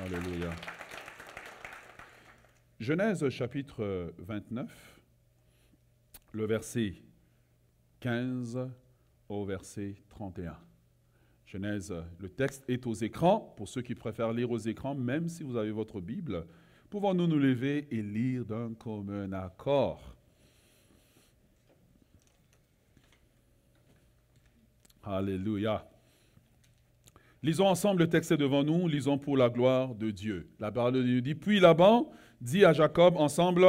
Alléluia. Genèse chapitre 29, le verset 15 au verset 31. Genèse, le texte est aux écrans, pour ceux qui préfèrent lire aux écrans, même si vous avez votre Bible, pouvons-nous nous lever et lire d'un commun accord. Alléluia. Lisons ensemble, le texte est devant nous, lisons pour la gloire de Dieu. La parole de Dieu dit, puis Laban dit à Jacob ensemble,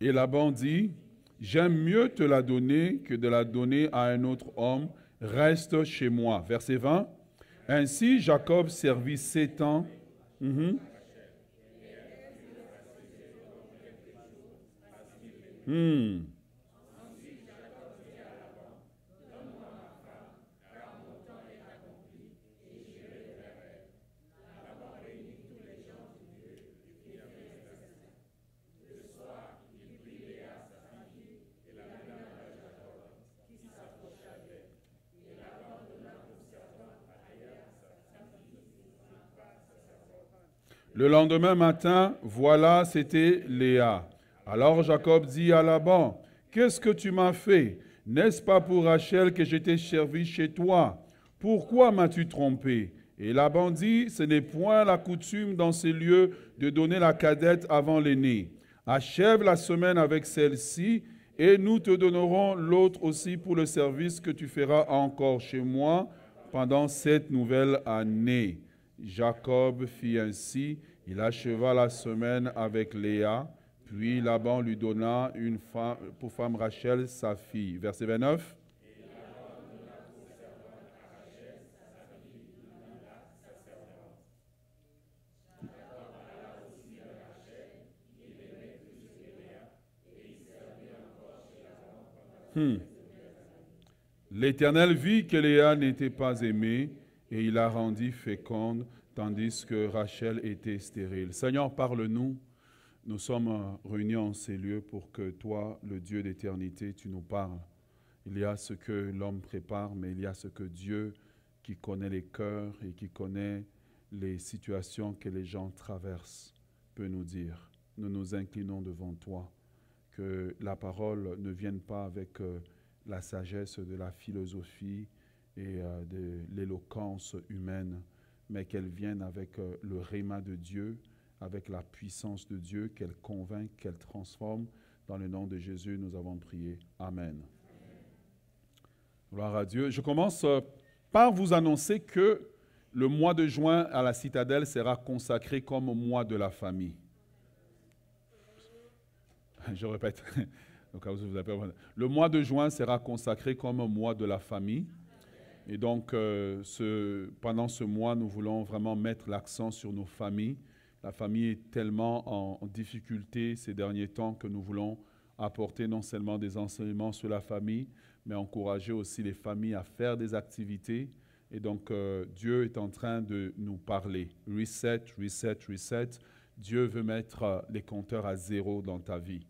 et Laban dit, j'aime mieux te la donner que de la donner à un autre homme, reste chez moi. Verset 20. Ainsi Jacob servit 7 ans. Mhm. Hmm. Le lendemain matin, voilà, c'était Léa. Alors Jacob dit à Laban, qu'est-ce que tu m'as fait? N'est-ce pas pour Rachel que je t'ai servi chez toi? Pourquoi m'as-tu trompé? Et Laban dit, ce n'est point la coutume dans ces lieux de donner la cadette avant l'aînée. Achève la semaine avec celle-ci, et nous te donnerons l'autre aussi pour le service que tu feras encore chez moi pendant cette nouvelle année. Jacob fit ainsi, il acheva la semaine avec Léa, puis Laban lui donna une femme, pour femme Rachel, sa fille. Verset 29. L'Éternel vit que Léa n'était pas aimée, et il la rendit féconde, tandis que Rachel était stérile. Seigneur, parle-nous. Nous sommes réunis en ces lieux pour que toi, le Dieu d'éternité, tu nous parles. Il y a ce que l'homme prépare, mais il y a ce que Dieu, qui connaît les cœurs et qui connaît les situations que les gens traversent, peut nous dire. Nous nous inclinons devant toi. Que la parole ne vienne pas avec la sagesse de la philosophie et de l'éloquence humaine, mais qu'elle vienne avec le rhéma de Dieu, avec la puissance de Dieu, qu'elle convainc, qu'elle transforme. Dans le nom de Jésus, nous avons prié. Amen. Gloire à Dieu. Je commence par vous annoncer que le mois de juin à la Citadelle sera consacré comme mois de la famille. Je répète, au cas où vous avez... Le mois de juin sera consacré comme mois de la famille. Et donc, pendant ce mois, nous voulons vraiment mettre l'accent sur nos familles. La famille est tellement en difficulté ces derniers temps que nous voulons apporter non seulement des enseignements sur la famille, mais encourager aussi les familles à faire des activités. Et donc, Dieu est en train de nous parler. Reset, reset, reset. Dieu veut mettre les compteurs à zéro dans ta vie.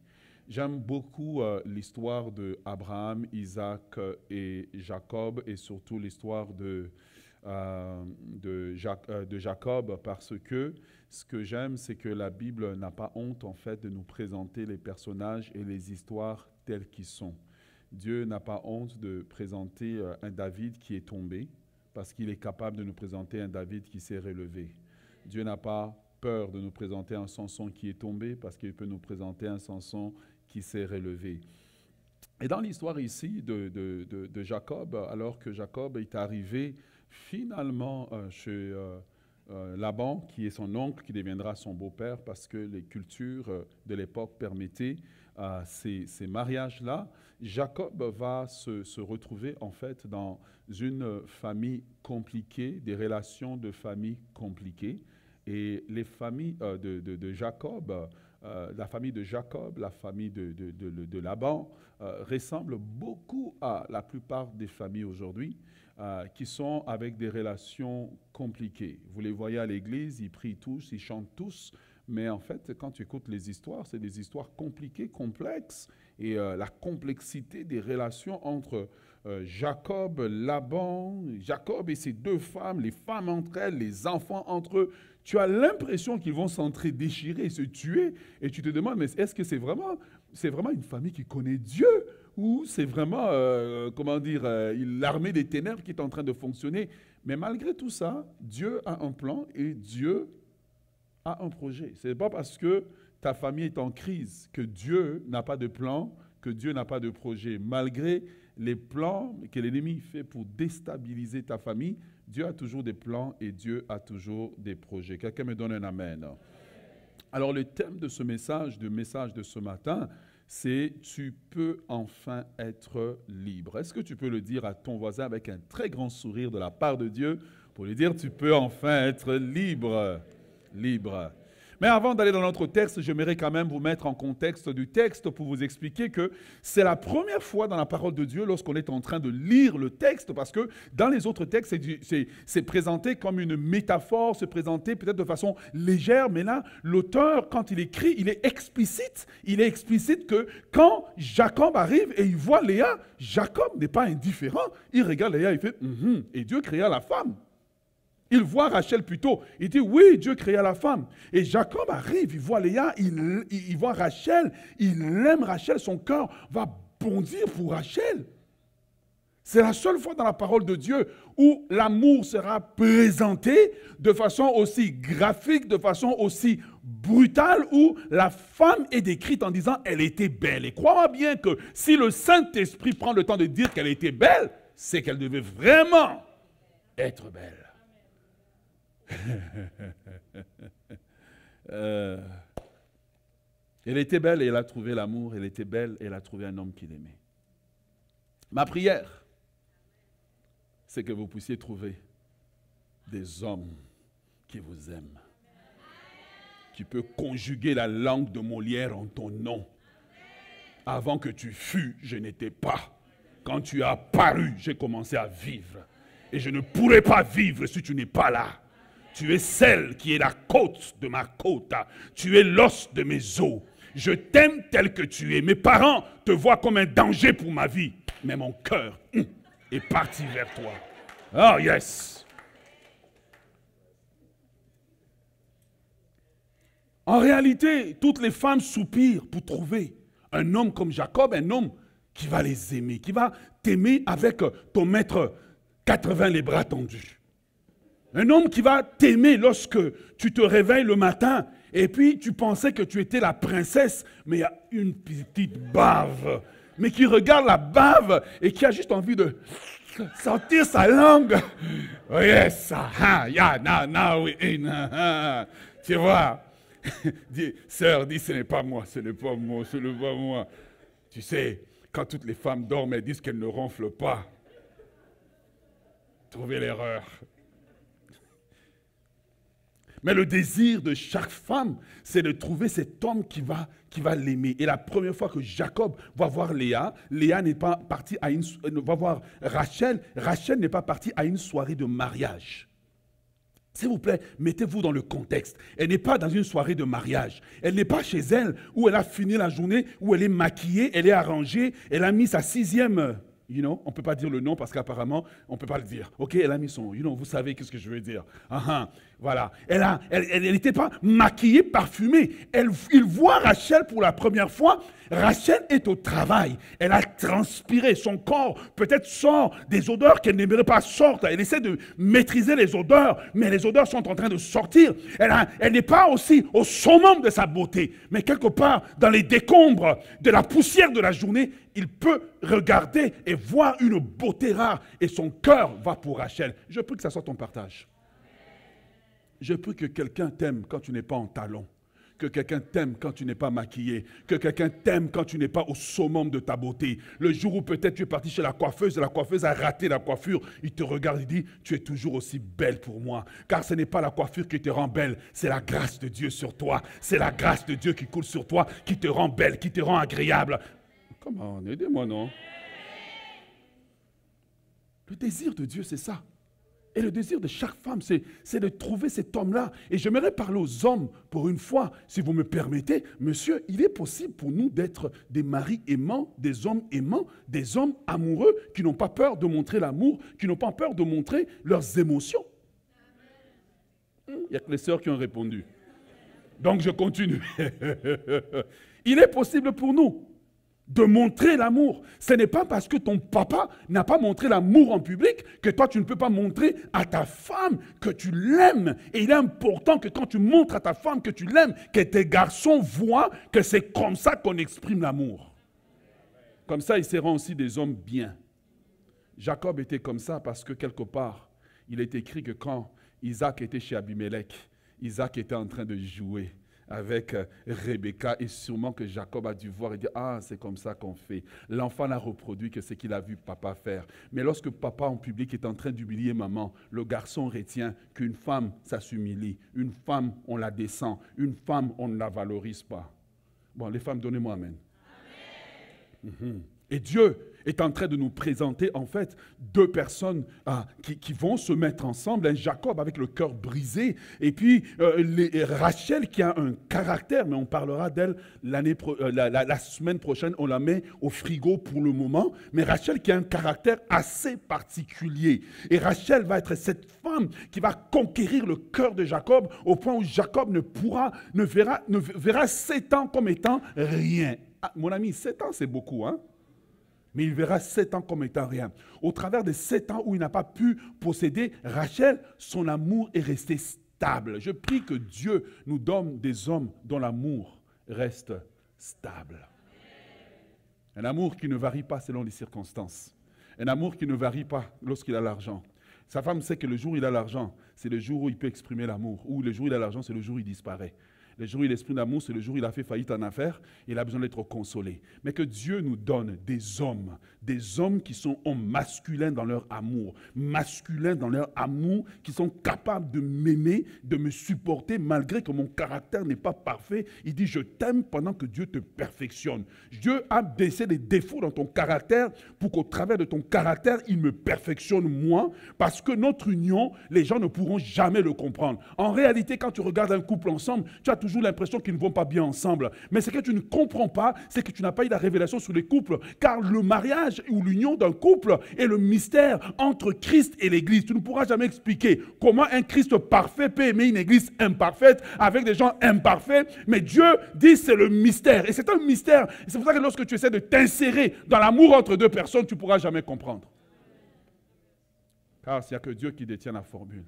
J'aime beaucoup l'histoire d'Abraham, Isaac et Jacob, et surtout l'histoire de Jacob, parce que ce que j'aime, c'est que la Bible n'a pas honte, en fait, de nous présenter les personnages et les histoires telles qu'ils sont. Dieu n'a pas honte de présenter un David qui est tombé, parce qu'il est capable de nous présenter un David qui s'est relevé. Dieu n'a pas peur de nous présenter un Samson qui est tombé, parce qu'il peut nous présenter un Samson qui s'est relevé. Et dans l'histoire ici de Jacob, alors que Jacob est arrivé finalement chez Laban, qui est son oncle, qui deviendra son beau-père, parce que les cultures de l'époque permettaient ces mariages-là, Jacob va se retrouver en fait dans une famille compliquée, des relations de famille compliquées. Et les familles de Jacob la famille de Jacob, la famille de Laban, ressemble beaucoup à la plupart des familles aujourd'hui qui sont avec des relations compliquées. Vous les voyez à l'église, ils prient tous, ils chantent tous, mais en fait, quand tu écoutes les histoires, c'est des histoires compliquées, complexes, et la complexité des relations entre Jacob, Laban, Jacob et ses deux femmes, les femmes entre elles, les enfants entre eux, tu as l'impression qu'ils vont s'entre-déchirer, se tuer, et tu te demandes, mais est-ce que c'est vraiment une famille qui connaît Dieu, ou c'est vraiment, comment dire, l'armée des ténèbres qui est en train de fonctionner? Mais malgré tout ça, Dieu a un plan et Dieu a un projet. Ce n'est pas parce que ta famille est en crise que Dieu n'a pas de plan, que Dieu n'a pas de projet. Malgré les plans que l'ennemi fait pour déstabiliser ta famille, Dieu a toujours des plans et Dieu a toujours des projets. Quelqu'un me donne un amen. Alors le thème de ce message de ce matin, c'est « Tu peux enfin être libre ». Est-ce que tu peux le dire à ton voisin avec un très grand sourire de la part de Dieu pour lui dire « Tu peux enfin être libre ». Libre. Mais avant d'aller dans notre texte, j'aimerais quand même vous mettre en contexte du texte pour vous expliquer que c'est la première fois dans la parole de Dieu lorsqu'on est en train de lire le texte, parce que dans les autres textes, c'est présenté comme une métaphore, c'est présenté peut-être de façon légère, mais là, l'auteur, quand il écrit, il est explicite que quand Jacob arrive et il voit Léa, Jacob n'est pas indifférent, il regarde Léa, il fait « et Dieu créa la femme ». Il voit Rachel plutôt. Il dit, oui, Dieu créa la femme. Et Jacob arrive, il voit Léa, il voit Rachel, il aime Rachel, son cœur va bondir pour Rachel. C'est la seule fois dans la parole de Dieu où l'amour sera présenté de façon aussi graphique, de façon aussi brutale, où la femme est décrite en disant, elle était belle. Et crois-moi bien que si le Saint-Esprit prend le temps de dire qu'elle était belle, c'est qu'elle devait vraiment être belle. Elle était belle et elle a trouvé l'amour. Elle était belle et elle a trouvé un homme qui l'aimait. Ma prière, c'est que vous puissiez trouver des hommes qui vous aiment, qui peuvent conjuguer la langue de Molière en ton nom. Avant que tu fus, je n'étais pas. Quand tu as apparu, j'ai commencé à vivre. Et je ne pourrai pas vivre si tu n'es pas là. Tu es celle qui est la côte de ma côte. Tu es l'os de mes os. Je t'aime tel que tu es. Mes parents te voient comme un danger pour ma vie. Mais mon cœur est parti vers toi. Oh yes. En réalité, toutes les femmes soupirent pour trouver un homme comme Jacob, un homme qui va les aimer, qui va t'aimer avec ton mètre 80 les bras tendus. Un homme qui va t'aimer lorsque tu te réveilles le matin et puis tu pensais que tu étais la princesse, mais il y a une petite bave, mais qui regarde la bave et qui a juste envie de sortir sa langue. Oh yes, tu vois, sœur, dis, ce n'est pas moi, ce n'est pas moi, ce n'est pas moi. Tu sais, quand toutes les femmes dorment, elles disent qu'elles ne ronflent pas. Trouvez l'erreur. Mais le désir de chaque femme, c'est de trouver cet homme qui va l'aimer. Et la première fois que Jacob va voir Léa, Léa n'est pas partie va voir Rachel, Rachel n'est pas partie à une soirée de mariage. S'il vous plaît, mettez-vous dans le contexte. Elle n'est pas dans une soirée de mariage. Elle n'est pas chez elle où elle a fini la journée, où elle est maquillée, elle est arrangée, elle a mis sa 6e... on ne peut pas dire le nom parce qu'apparemment, on ne peut pas le dire. Ok, elle a mis son, vous savez qu'est-ce que je veux dire. Voilà. Elle n'était pas maquillée, parfumée. Il voit Rachel pour la première fois. Rachel est au travail. Elle a transpiré. Son corps peut-être sort des odeurs qu'elle n'aimerait pas sortir. Elle essaie de maîtriser les odeurs, mais les odeurs sont en train de sortir. Elle n'est pas aussi au summum de sa beauté, mais quelque part dans les décombres de la poussière de la journée, il peut regarder et voir une beauté rare et son cœur va pour Rachel. Je prie que ça soit ton partage. Je prie que quelqu'un t'aime quand tu n'es pas en talon. Que quelqu'un t'aime quand tu n'es pas maquillé. Que quelqu'un t'aime quand tu n'es pas au summum de ta beauté. Le jour où peut-être tu es parti chez la coiffeuse a raté la coiffure, il te regarde et dit, tu es toujours aussi belle pour moi. Car ce n'est pas la coiffure qui te rend belle, c'est la grâce de Dieu sur toi. C'est la grâce de Dieu qui coule sur toi, qui te rend belle, qui te rend agréable. Comment? Aidez-moi, non? Le désir de Dieu, c'est ça. Et le désir de chaque femme, c'est de trouver cet homme-là. Et j'aimerais parler aux hommes pour une fois, si vous me permettez. Monsieur, il est possible pour nous d'être des maris aimants, des hommes amoureux, qui n'ont pas peur de montrer l'amour, qui n'ont pas peur de montrer leurs émotions. Il n'y a que les sœurs qui ont répondu. Donc je continue. Il est possible pour nous de montrer l'amour. Ce n'est pas parce que ton papa n'a pas montré l'amour en public que toi tu ne peux pas montrer à ta femme que tu l'aimes. Et il est important que quand tu montres à ta femme que tu l'aimes, que tes garçons voient que c'est comme ça qu'on exprime l'amour. Comme ça, ils seront aussi des hommes bien. Jacob était comme ça parce que quelque part, il est écrit que quand Isaac était chez Abimelech, Isaac était en train de jouer avec Rebecca, et sûrement que Jacob a dû voir et dire, ah, c'est comme ça qu'on fait. L'enfant n'a reproduit que ce qu'il a vu papa faire. Mais lorsque papa en public est en train d'humilier maman, le garçon retient qu'une femme, ça s'humilie. Une femme, on la descend. Une femme, on ne la valorise pas. Bon, les femmes, donnez-moi amen. Amen. Et Dieu est en train de nous présenter en fait deux personnes qui vont se mettre ensemble. Un Jacob avec le cœur brisé et puis Rachel qui a un caractère, mais on parlera d'elle la semaine prochaine, on la met au frigo pour le moment. Mais Rachel qui a un caractère assez particulier. Et Rachel va être cette femme qui va conquérir le cœur de Jacob au point où Jacob ne verra 7 ans comme étant rien. Ah, mon ami, 7 ans c'est beaucoup, hein? Mais il verra 7 ans comme étant rien. Au travers de 7 ans où il n'a pas pu posséder Rachel, son amour est resté stable. Je prie que Dieu nous donne des hommes dont l'amour reste stable. Un amour qui ne varie pas selon les circonstances. Un amour qui ne varie pas lorsqu'il a l'argent. Sa femme sait que le jour où il a l'argent, c'est le jour où il peut exprimer l'amour. Ou le jour où il a l'argent, c'est le jour où il disparaît. Le jour où il exprime l'amour, c'est le jour où il a fait faillite en affaires, il a besoin d'être consolé. Mais que Dieu nous donne des hommes qui sont hommes masculins dans leur amour, qui sont capables de m'aimer, de me supporter, malgré que mon caractère n'est pas parfait. Il dit, je t'aime pendant que Dieu te perfectionne. Dieu a baissé les défauts dans ton caractère pour qu'au travers de ton caractère, il me perfectionne moi, parce que notre union, les gens ne pourront jamais le comprendre. En réalité, quand tu regardes un couple ensemble, tu as toujours l'impression qu'ils ne vont pas bien ensemble. Mais ce que tu ne comprends pas, c'est que tu n'as pas eu la révélation sur les couples. Car le mariage ou l'union d'un couple est le mystère entre Christ et l'Église. Tu ne pourras jamais expliquer comment un Christ parfait peut aimer une Église imparfaite avec des gens imparfaits. Mais Dieu dit c'est le mystère. Et c'est un mystère. Et c'est pour ça que lorsque tu essaies de t'insérer dans l'amour entre deux personnes, tu ne pourras jamais comprendre. Car il n'y a que Dieu qui détient la formule.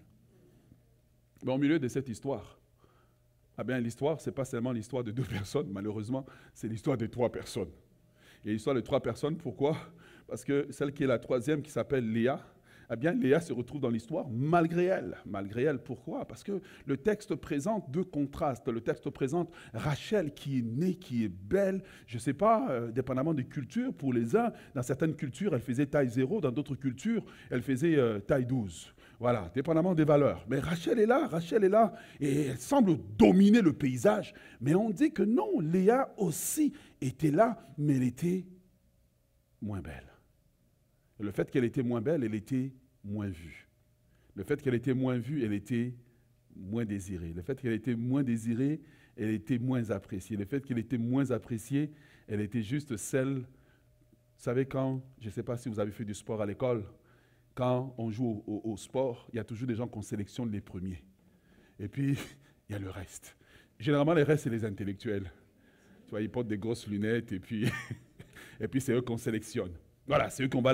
Mais au milieu de cette histoire, ah bien, l'histoire, ce n'est pas seulement l'histoire de 2 personnes, malheureusement, c'est l'histoire de 3 personnes. Et l'histoire de 3 personnes, pourquoi? Parce que celle qui est la troisième, qui s'appelle Léa, eh bien, Léa se retrouve dans l'histoire malgré elle. Malgré elle, pourquoi? Parce que le texte présente 2 contrastes. Le texte présente Rachel qui est née, qui est belle, je ne sais pas, dépendamment des cultures. Pour les uns, dans certaines cultures, elle faisait taille 0, dans d'autres cultures, elle faisait taille 12. Voilà, dépendamment des valeurs. Mais Rachel est là, et elle semble dominer le paysage. Mais on dit que non, Léa aussi était là, mais elle était moins belle. Et le fait qu'elle était moins belle, elle était moins vue. Le fait qu'elle était moins vue, elle était moins désirée. Le fait qu'elle était moins désirée, elle était moins appréciée. Le fait qu'elle était moins appréciée, elle était juste celle... Vous savez quand, je ne sais pas si vous avez fait du sport à l'école, quand on joue au sport, il y a toujours des gens qu'on sélectionne les premiers. Et puis, il y a le reste. Généralement, les restes, c'est les intellectuels. Tu vois, ils portent des grosses lunettes et puis, c'est eux qu'on sélectionne. Voilà, c'est eux qu'on va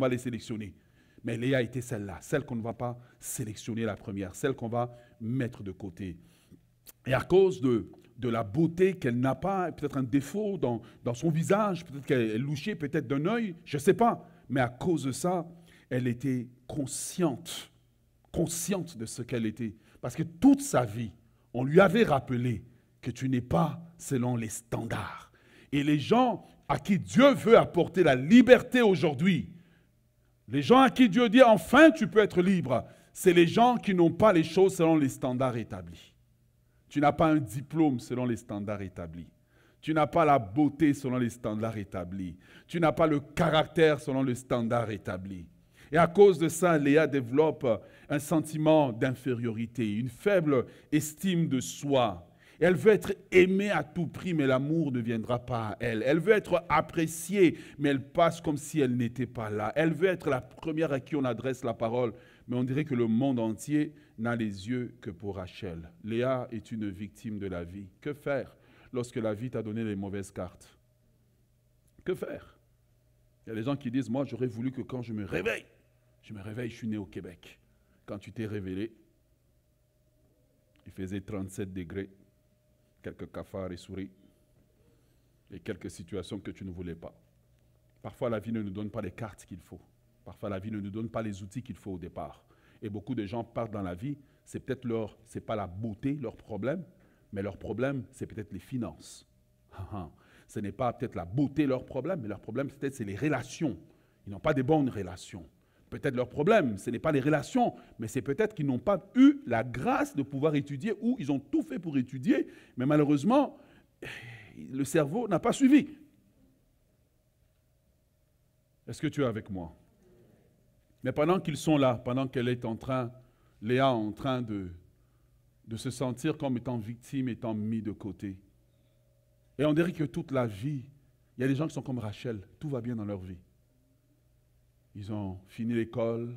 les sélectionner. Mais Léa était celle-là, celle qu'on ne va pas sélectionner la première, celle qu'on va mettre de côté. Et à cause de la beauté qu'elle n'a pas, peut-être un défaut dans son visage, peut-être qu'elle est louchée peut-être d'un œil, je ne sais pas. Mais à cause de ça, elle était consciente de ce qu'elle était. Parce que toute sa vie, on lui avait rappelé que tu n'es pas selon les standards. Et les gens à qui Dieu veut apporter la liberté aujourd'hui, les gens à qui Dieu dit enfin tu peux être libre, c'est les gens qui n'ont pas les choses selon les standards établis. Tu n'as pas un diplôme selon les standards établis. Tu n'as pas la beauté selon les standards établis. Tu n'as pas le caractère selon les standards établis. Et à cause de ça, Léa développe un sentiment d'infériorité, une faible estime de soi. Elle veut être aimée à tout prix, mais l'amour ne viendra pas à elle. Elle veut être appréciée, mais elle passe comme si elle n'était pas là. Elle veut être la première à qui on adresse la parole, mais on dirait que le monde entier n'a les yeux que pour Rachel. Léa est une victime de la vie. Que faire lorsque la vie t'a donné les mauvaises cartes? Que faire? Il y a des gens qui disent, moi j'aurais voulu que quand je me réveille, je suis né au Québec. Quand tu t'es réveillé, il faisait 37 degrés. Quelques cafards et souris, et quelques situations que tu ne voulais pas. Parfois, la vie ne nous donne pas les cartes qu'il faut. Parfois, la vie ne nous donne pas les outils qu'il faut au départ. Et beaucoup de gens partent dans la vie, c'est peut-être c'est pas la beauté, leur problème, mais leur problème, c'est peut-être les finances. Ce n'est pas peut-être la beauté leur problème, mais leur problème, peut-être, c'est les relations. Ils n'ont pas de bonnes relations. Peut-être leur problème, ce n'est pas les relations, mais c'est peut-être qu'ils n'ont pas eu la grâce de pouvoir étudier ou ils ont tout fait pour étudier, mais malheureusement, le cerveau n'a pas suivi. Est-ce que tu es avec moi? Mais pendant qu'ils sont là, pendant qu'elle est Léa en train de se sentir comme étant victime, étant mis de côté. Et on dirait que toute la vie, il y a des gens qui sont comme Rachel, tout va bien dans leur vie. Ils ont fini l'école,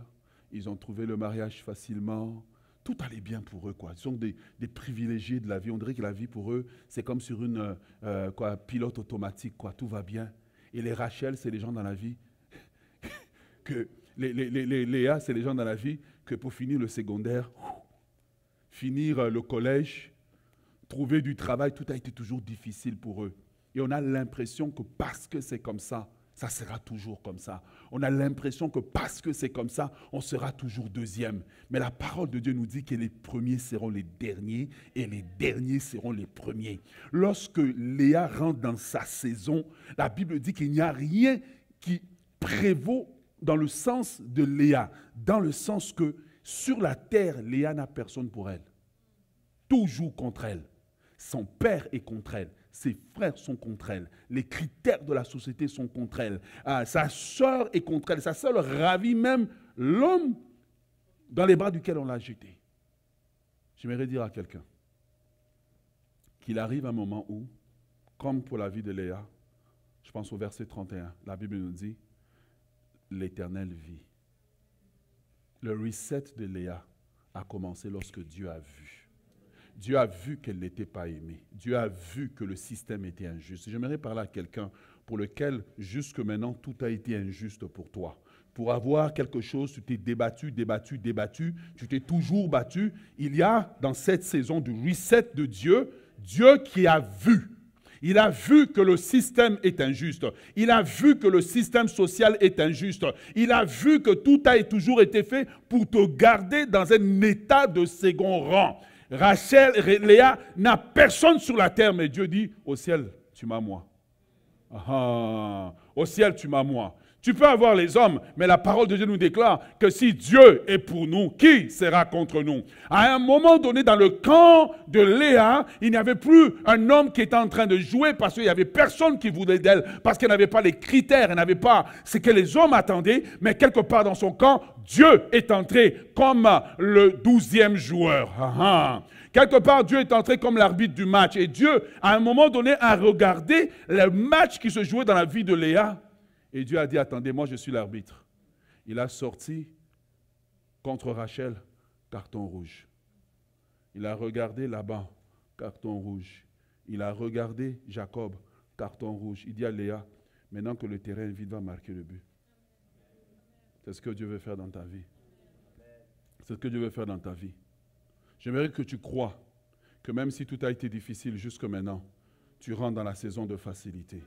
ils ont trouvé le mariage facilement. Tout allait bien pour eux, quoi. Ils sont des privilégiés de la vie. On dirait que la vie pour eux, c'est comme sur une pilote automatique, quoi. Tout va bien. Et les Rachel, c'est les gens dans la vie que les Léa, c'est les gens dans la vie que pour finir le secondaire, finir le collège, trouver du travail, tout a été toujours difficile pour eux. Et on a l'impression que parce que c'est comme ça sera toujours comme ça. On a l'impression que parce que c'est comme ça, on sera toujours deuxième. Mais la parole de Dieu nous dit que les premiers seront les derniers et les derniers seront les premiers. Lorsque Léa rentre dans sa saison, la Bible dit qu'il n'y a rien qui prévaut dans le sens de Léa, dans le sens que sur la terre, Léa n'a personne pour elle. Tout joue contre elle. Son père est contre elle. Ses frères sont contre elle. Les critères de la société sont contre elle. Sa sœur est contre elle. Sa sœur ravit même l'homme dans les bras duquel on l'a jeté. J'aimerais dire à quelqu'un qu'il arrive un moment où, comme pour la vie de Léa, je pense au verset 31, la Bible nous dit, l'Éternel vit. Le reset de Léa a commencé lorsque Dieu a vu. Dieu a vu qu'elle n'était pas aimée. Dieu a vu que le système était injuste. J'aimerais parler à quelqu'un pour lequel, jusque maintenant, tout a été injuste pour toi. Pour avoir quelque chose, tu t'es débattu, tu t'es toujours battu. Il y a, dans cette saison du reset de Dieu, Dieu qui a vu. Il a vu que le système est injuste. Il a vu que le système social est injuste. Il a vu que tout a toujours été fait pour te garder dans un état de second rang. Rachel, Léa n'a personne sur la terre, mais Dieu dit, au ciel, tu m'as moi. Au ciel, tu m'as moi. Tu peux avoir les hommes, mais la parole de Dieu nous déclare que si Dieu est pour nous, qui sera contre nous? À un moment donné, dans le camp de Léa, il n'y avait plus un homme qui était en train de jouer parce qu'il n'y avait personne qui voulait d'elle, parce qu'elle n'avait pas les critères, elle n'avait pas ce que les hommes attendaient, mais quelque part dans son camp, Dieu est entré comme le 12e joueur. Quelque part, Dieu est entré comme l'arbitre du match. Et Dieu, à un moment donné, a regardé le match qui se jouait dans la vie de Léa. Et Dieu a dit, attendez, moi je suis l'arbitre. Il a sorti contre Rachel, carton rouge. Il a regardé Laban, carton rouge. Il a regardé Jacob, carton rouge. Il dit à Léa, maintenant que le terrain est vide, va marquer le but. C'est ce que Dieu veut faire dans ta vie. C'est ce que Dieu veut faire dans ta vie. J'aimerais que tu crois que même si tout a été difficile jusque maintenant, tu rentres dans la saison de facilité.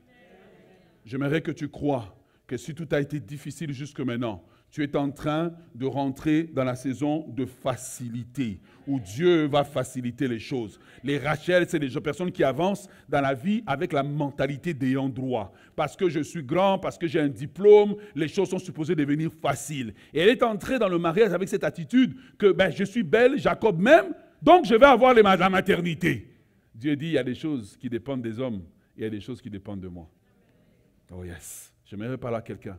J'aimerais que tu crois que si tout a été difficile jusque maintenant, Tu es en train de rentrer dans la saison de facilité, où Dieu va faciliter les choses. Les Rachel, c'est des personnes qui avancent dans la vie avec la mentalité d'ayant droit. Parce que je suis grand, parce que j'ai un diplôme, les choses sont supposées devenir faciles. Et elle est entrée dans le mariage avec cette attitude que je suis belle, Jacob même, donc je vais avoir la maternité. Dieu dit, il y a des choses qui dépendent des hommes, et il y a des choses qui dépendent de moi. Oh yes, j'aimerais parler à quelqu'un.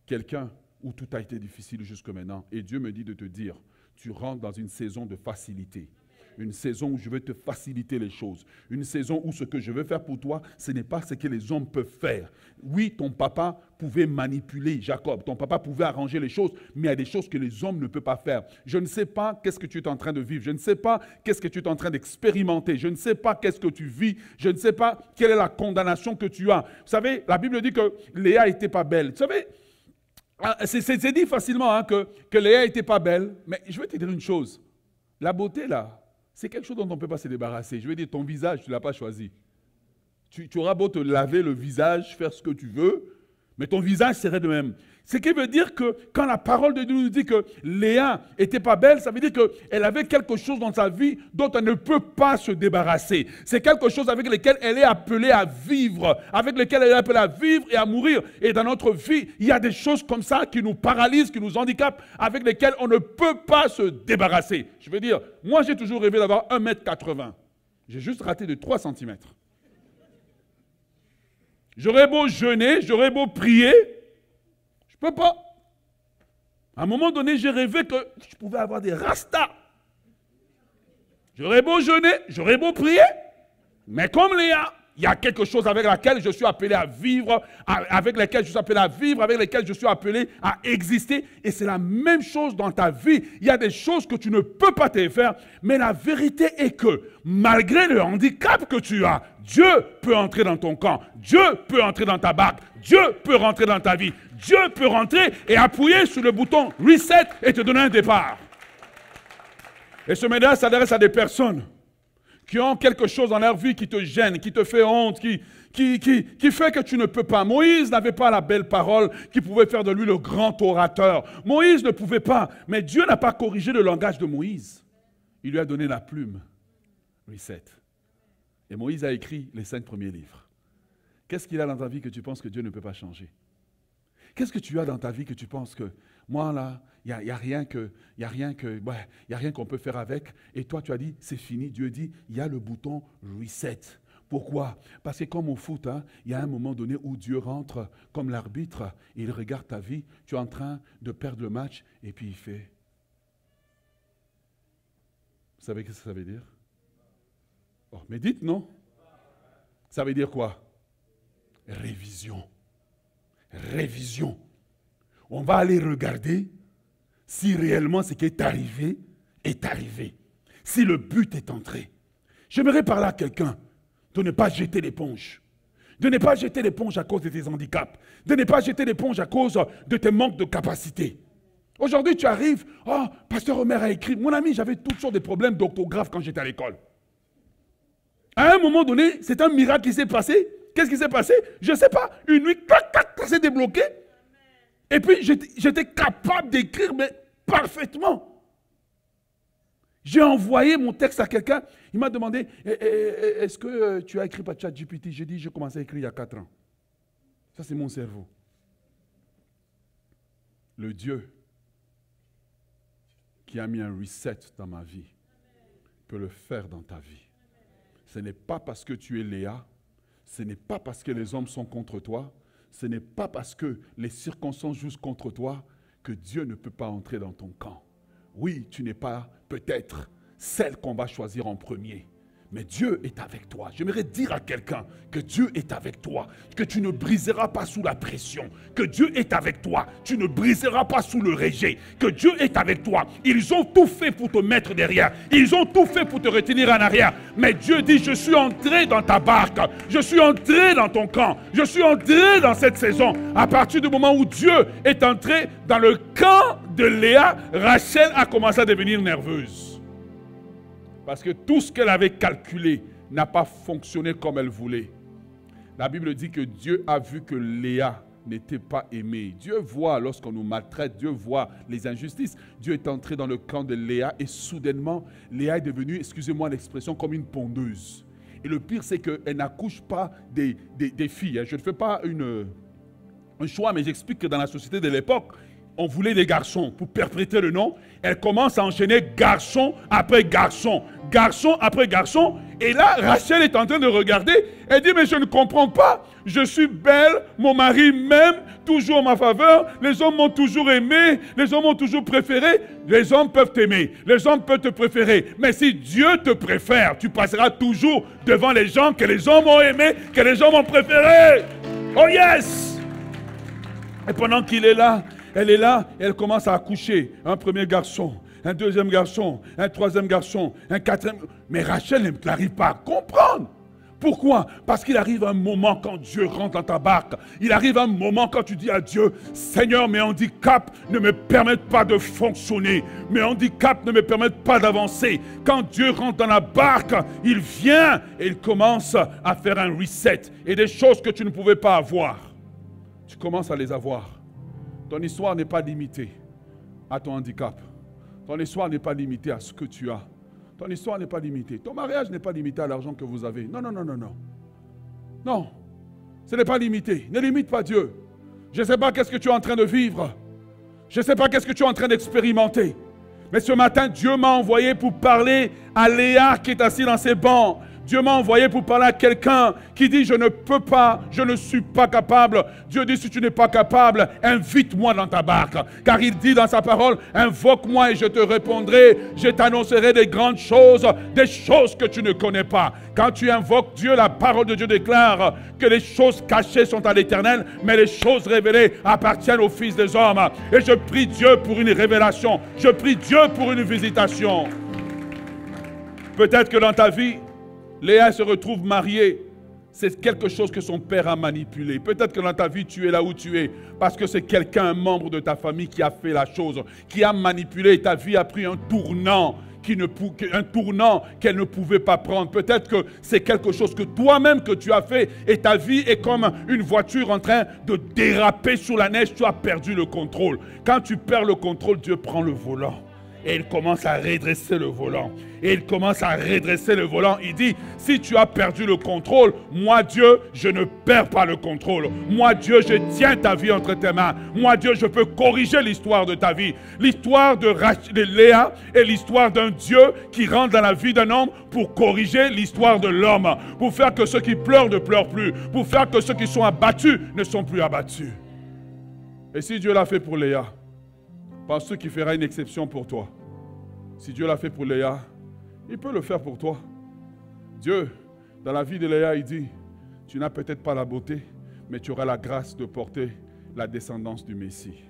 Quelqu'un où tout a été difficile jusque maintenant. Et Dieu me dit de te dire, tu rentres dans une saison de facilité. Une saison où je vais te faciliter les choses. Une saison où ce que je veux faire pour toi, ce n'est pas ce que les hommes peuvent faire. Oui, ton papa pouvait manipuler Jacob. Ton papa pouvait arranger les choses, mais il y a des choses que les hommes ne peuvent pas faire. Je ne sais pas qu'est-ce que tu es en train de vivre. Je ne sais pas qu'est-ce que tu es en train d'expérimenter. Je ne sais pas qu'est-ce que tu vis. Je ne sais pas quelle est la condamnation que tu as. Vous savez, la Bible dit que Léa n'était pas belle. Vous savez, c'est dit facilement que Léa n'était pas belle, mais je vais te dire une chose. La beauté, là, c'est quelque chose dont on ne peut pas se débarrasser. Je veux dire, ton visage, tu ne l'as pas choisi. Tu auras beau te laver le visage, faire ce que tu veux, mais ton visage serait de même. Ce qui veut dire que quand la parole de Dieu nous dit que Léa n'était pas belle, ça veut dire qu'elle avait quelque chose dans sa vie dont elle ne peut pas se débarrasser. C'est quelque chose avec lequel elle est appelée à vivre, avec lequel elle est appelée à vivre et à mourir. Et dans notre vie, il y a des choses comme ça qui nous paralysent, qui nous handicapent, avec lesquelles on ne peut pas se débarrasser. Je veux dire, moi j'ai toujours rêvé d'avoir 1,80 m. J'ai juste raté de 3 cm. J'aurais beau jeûner, j'aurais beau prier, je ne peux pas. À un moment donné, j'ai rêvé que je pouvais avoir des rastas. J'aurais beau jeûner, j'aurais beau prier, mais comme Léa, il y a quelque chose avec laquelle je suis appelé à vivre, avec laquelle je suis appelé à vivre, avec laquelle je suis appelé à exister. Et c'est la même chose dans ta vie. Il y a des choses que tu ne peux pas te faire, mais la vérité est que malgré le handicap que tu as, Dieu peut entrer dans ton camp. Dieu peut entrer dans ta barque. Dieu peut rentrer dans ta vie. Dieu peut rentrer et appuyer sur le bouton reset et te donner un départ. Et ce message s'adresse à des personnes qui ont quelque chose dans leur vie qui te gêne, qui te fait honte, qui fait que tu ne peux pas. Moïse n'avait pas la belle parole qui pouvait faire de lui le grand orateur. Moïse ne pouvait pas, mais Dieu n'a pas corrigé le langage de Moïse. Il lui a donné la plume. Reset. Et Moïse a écrit les 5 premiers livres. Qu'est-ce qu'il a dans ta vie que tu penses que Dieu ne peut pas changer? Qu'est-ce que tu as dans ta vie que tu penses que, moi là, il n'y a rien qu'on peut faire avec. Et toi, tu as dit, c'est fini. Dieu dit, il y a le bouton reset. Pourquoi? Parce que comme au foot, il y a un moment donné où Dieu rentre comme l'arbitre, et il regarde ta vie, tu es en train de perdre le match, et puis il fait. Vous savez ce que ça veut dire? Oh, mais dites non. Ça veut dire quoi? Révision. Révision. On va aller regarder si réellement ce qui est arrivé est arrivé. Si le but est entré. J'aimerais parler à quelqu'un de ne pas jeter l'éponge. De ne pas jeter l'éponge à cause de tes handicaps. De ne pas jeter l'éponge à cause de tes manques de capacité. Aujourd'hui, tu arrives, oh, Pasteur Omer a écrit. Mon ami, j'avais toutes sortes de problèmes d'orthographe quand j'étais à l'école. À un moment donné, c'est un miracle qui s'est passé. Qu'est-ce qui s'est passé? Je ne sais pas. Une nuit, ça s'est débloqué. Et puis, j'étais capable d'écrire, mais parfaitement. J'ai envoyé mon texte à quelqu'un. Il m'a demandé, est-ce que tu as écrit par ChatGPT? J'ai dit, j'ai commencé à écrire il y a 4 ans. Ça, c'est mon cerveau. Le Dieu qui a mis un reset dans ma vie peut le faire dans ta vie. Ce n'est pas parce que tu es Léa, ce n'est pas parce que les hommes sont contre toi, ce n'est pas parce que les circonstances jouent contre toi que Dieu ne peut pas entrer dans ton camp. Oui, tu n'es pas peut-être celle qu'on va choisir en premier. Mais Dieu est avec toi. J'aimerais dire à quelqu'un que Dieu est avec toi, que tu ne briseras pas sous la pression, que Dieu est avec toi, tu ne briseras pas sous le rejet, que Dieu est avec toi. Ils ont tout fait pour te mettre derrière, ils ont tout fait pour te retenir en arrière. Mais Dieu dit, je suis entré dans ta barque, je suis entré dans ton camp, je suis entré dans cette saison. À partir du moment où Dieu est entré dans le camp de Léa, Rachel a commencé à devenir nerveuse. Parce que tout ce qu'elle avait calculé n'a pas fonctionné comme elle voulait. La Bible dit que Dieu a vu que Léa n'était pas aimé. Dieu voit lorsqu'on nous maltraite, Dieu voit les injustices. Dieu est entré dans le camp de Léa et soudainement, Léa est devenue, excusez-moi l'expression, comme une pondeuse. Et le pire, c'est qu'elle n'accouche pas des filles. Je ne fais pas un choix, mais j'explique que dans la société de l'époque, on voulait des garçons pour perpréter le nom. Elle commence à enchaîner garçon après garçon, garçon après garçon. Et là, Rachel est en train de regarder. Elle dit, mais je ne comprends pas. Je suis belle, mon mari m'aime, toujours en ma faveur. Les hommes m'ont toujours aimé, les hommes m'ont toujours préféré. Les hommes peuvent t'aimer, les hommes peuvent te préférer. Mais si Dieu te préfère, tu passeras toujours devant les gens que les hommes ont aimés, que les hommes ont préférés. Oh yes! Et pendant qu'il est là, elle est là, et elle commence à accoucher. Un premier garçon, un deuxième garçon, un troisième garçon, un quatrième. Mais Rachel n'arrive pas à comprendre. Pourquoi? Parce qu'il arrive un moment quand Dieu rentre dans ta barque. Il arrive un moment quand tu dis à Dieu, Seigneur, mes handicaps ne me permettent pas de fonctionner. Mes handicaps ne me permettent pas d'avancer. Quand Dieu rentre dans la barque, il vient et il commence à faire un reset. Et des choses que tu ne pouvais pas avoir, tu commences à les avoir. Ton histoire n'est pas limitée à ton handicap. Ton histoire n'est pas limitée à ce que tu as. Ton histoire n'est pas limitée. Ton mariage n'est pas limité à l'argent que vous avez. Non, non, non, non, non. Non, ce n'est pas limité. Ne limite pas Dieu. Je ne sais pas qu'est-ce que tu es en train de vivre. Je ne sais pas qu'est-ce que tu es en train d'expérimenter. Mais ce matin, Dieu m'a envoyé pour parler à Léa qui est assise dans ses bancs. Dieu m'a envoyé pour parler à quelqu'un qui dit, je ne peux pas, je ne suis pas capable. Dieu dit, si tu n'es pas capable, invite-moi dans ta barque. Car il dit dans sa parole, invoque-moi et je te répondrai. Je t'annoncerai des grandes choses, des choses que tu ne connais pas. Quand tu invoques Dieu, la parole de Dieu déclare que les choses cachées sont à l'Éternel, mais les choses révélées appartiennent aux fils des hommes. Et je prie Dieu pour une révélation. Je prie Dieu pour une visitation. Peut-être que dans ta vie, Léa se retrouve mariée. C'est quelque chose que son père a manipulé. Peut-être que dans ta vie, tu es là où tu es. Parce que c'est quelqu'un, un membre de ta famille qui a fait la chose. Qui a manipulé et ta vie a pris un tournant. Un tournant qu'elle ne pouvait pas prendre. Peut-être que c'est quelque chose que toi-même que tu as fait. Et ta vie est comme une voiture en train de déraper sur la neige. Tu as perdu le contrôle. Quand tu perds le contrôle, Dieu prend le volant. Et il commence à redresser le volant. Et il commence à redresser le volant. Il dit, si tu as perdu le contrôle, moi Dieu, je ne perds pas le contrôle. Moi Dieu, je tiens ta vie entre tes mains. Moi Dieu, je peux corriger l'histoire de ta vie. L'histoire de Léa est l'histoire d'un Dieu qui rentre dans la vie d'un homme pour corriger l'histoire de l'homme. Pour faire que ceux qui pleurent ne pleurent plus. Pour faire que ceux qui sont abattus ne sont plus abattus. Et si Dieu l'a fait pour Léa, pense qu'il fera une exception pour toi. Si Dieu l'a fait pour Léa, il peut le faire pour toi. Dieu, dans la vie de Léa, il dit, tu n'as peut-être pas la beauté, mais tu auras la grâce de porter la descendance du Messie.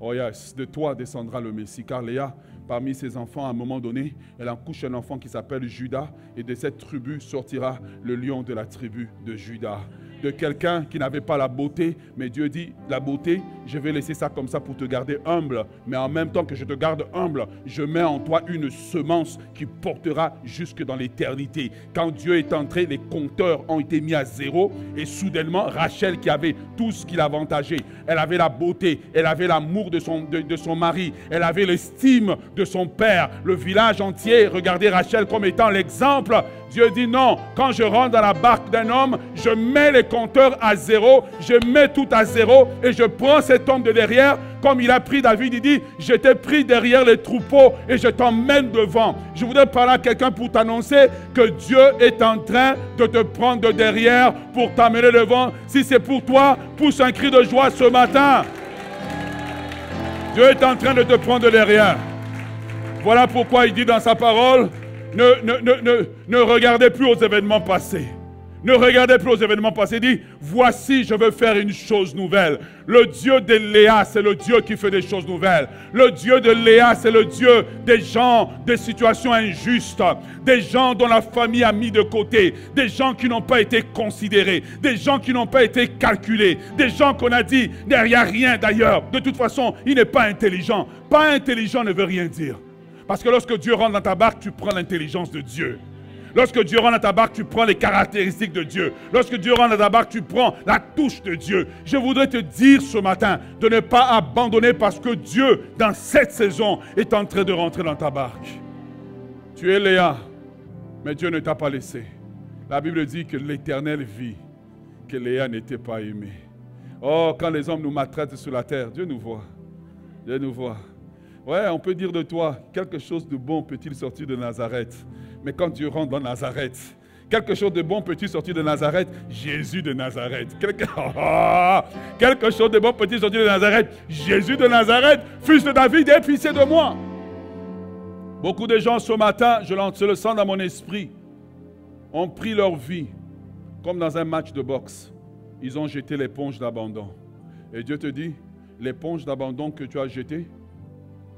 Oh yes, de toi descendra le Messie, car Léa, parmi ses enfants, à un moment donné, elle accouche un enfant qui s'appelle Judas, et de cette tribu sortira le lion de la tribu de Judas. De quelqu'un qui n'avait pas la beauté, mais Dieu dit, la beauté, je vais laisser ça comme ça pour te garder humble, mais en même temps que je te garde humble, je mets en toi une semence qui portera jusque dans l'éternité. Quand Dieu est entré, les compteurs ont été mis à zéro, et soudainement, Rachel qui avait tout ce qui l'avantageait, elle avait la beauté, elle avait l'amour de son mari, elle avait l'estime de son père, le village entier regardait Rachel comme étant l'exemple. Dieu dit non, quand je rentre dans la barque d'un homme, je mets les compteurs à zéro, je mets tout à zéro et je prends cet homme de derrière, comme il a pris David, il dit, je t'ai pris derrière les troupeaux et je t'emmène devant. Je voudrais parler à quelqu'un pour t'annoncer que Dieu est en train de te prendre de derrière pour t'amener devant. Si c'est pour toi, pousse un cri de joie ce matin. Dieu est en train de te prendre de derrière. Voilà pourquoi il dit dans sa parole, ne regardez plus aux événements passés. Ne regardez plus aux événements passés. Il dit, voici, je veux faire une chose nouvelle. Le Dieu de Léa, c'est le Dieu qui fait des choses nouvelles. Le Dieu de Léa, c'est le Dieu des gens, des situations injustes, des gens dont la famille a mis de côté, des gens qui n'ont pas été considérés, des gens qui n'ont pas été calculés, des gens qu'on a dit, il n'y a rien d'ailleurs. De toute façon, il n'est pas intelligent. Pas intelligent ne veut rien dire. Parce que lorsque Dieu rentre dans ta barque, tu prends l'intelligence de Dieu. Lorsque Dieu rentre dans ta barque, tu prends les caractéristiques de Dieu. Lorsque Dieu rentre dans ta barque, tu prends la touche de Dieu. Je voudrais te dire ce matin de ne pas abandonner parce que Dieu, dans cette saison, est en train de rentrer dans ta barque. Tu es Léa, mais Dieu ne t'a pas laissé. La Bible dit que l'Éternel vit, que Léa n'était pas aimée. Oh, quand les hommes nous maltraitent sur la terre, Dieu nous voit. Dieu nous voit. Ouais, on peut dire de toi, quelque chose de bon peut-il sortir de Nazareth. Mais quand Dieu rentre dans Nazareth, quelque chose de bon peut-il sortir de Nazareth? Jésus de Nazareth. Quelque chose de bon peut-il sortir de Nazareth? Jésus de Nazareth, fils de David, aie pitié de moi. Beaucoup de gens ce matin, je le sens dans mon esprit, ont pris leur vie comme dans un match de boxe. Ils ont jeté l'éponge d'abandon. Et Dieu te dit, l'éponge d'abandon que tu as jetée,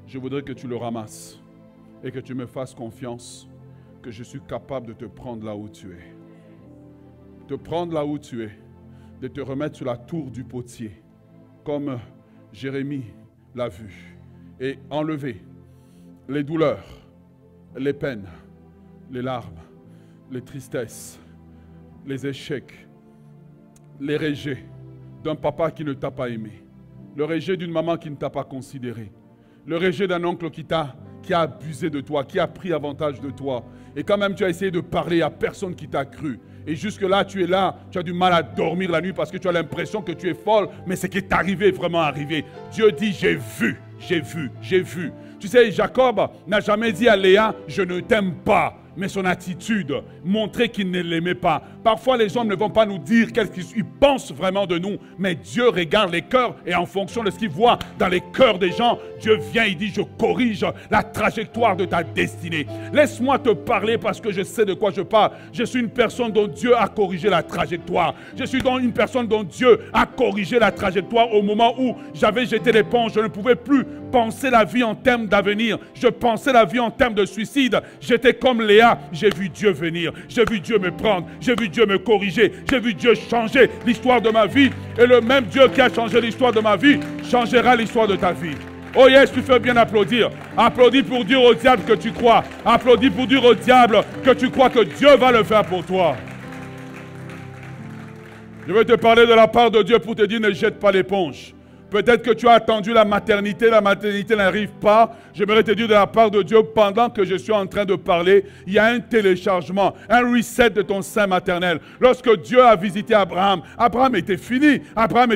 je voudrais que tu le ramasses et que tu me fasses confiance que je suis capable de te prendre là où tu es. Te prendre là où tu es, de te remettre sur la tour du potier, comme Jérémie l'a vu, et enlever les douleurs, les peines, les larmes, les tristesses, les échecs, les rejets d'un papa qui ne t'a pas aimé, le rejet d'une maman qui ne t'a pas considéré, le rejet d'un oncle qui a abusé de toi, qui a pris avantage de toi. Et quand même tu as essayé de parler à personne qui t'a cru. Et jusque-là, tu es là, tu as du mal à dormir la nuit parce que tu as l'impression que tu es folle. Mais ce qui est arrivé est vraiment arrivé. Dieu dit, j'ai vu, j'ai vu, j'ai vu. Tu sais, Jacob n'a jamais dit à Léa, je ne t'aime pas. Mais son attitude montrait qu'il ne l'aimait pas. Parfois, les hommes ne vont pas nous dire qu'est-ce qu'ils pensent vraiment de nous. Mais Dieu regarde les cœurs et en fonction de ce qu'il voit dans les cœurs des gens, Dieu vient, il dit, je corrige la trajectoire de ta destinée. Laisse-moi te parler parce que je sais de quoi je parle. Je suis une personne dont Dieu a corrigé la trajectoire. Je suis donc une personne dont Dieu a corrigé la trajectoire au moment où j'avais jeté l'éponge. Je ne pouvais plus penser la vie en termes d'avenir. Je pensais la vie en termes de suicide. J'étais comme Léa. J'ai vu Dieu venir, j'ai vu Dieu me prendre, j'ai vu Dieu me corriger, j'ai vu Dieu changer l'histoire de ma vie. Et le même Dieu qui a changé l'histoire de ma vie, changera l'histoire de ta vie. Oh yes, tu fais bien applaudir. Applaudis pour dire au diable que tu crois. Applaudis pour dire au diable que tu crois que Dieu va le faire pour toi. Je vais te parler de la part de Dieu pour te dire ne jette pas l'éponge. Peut-être que tu as attendu la maternité n'arrive pas. J'aimerais te dire de la part de Dieu, pendant que je suis en train de parler, il y a un téléchargement, un reset de ton sein maternel. Lorsque Dieu a visité Abraham, Abraham était fini. Abraham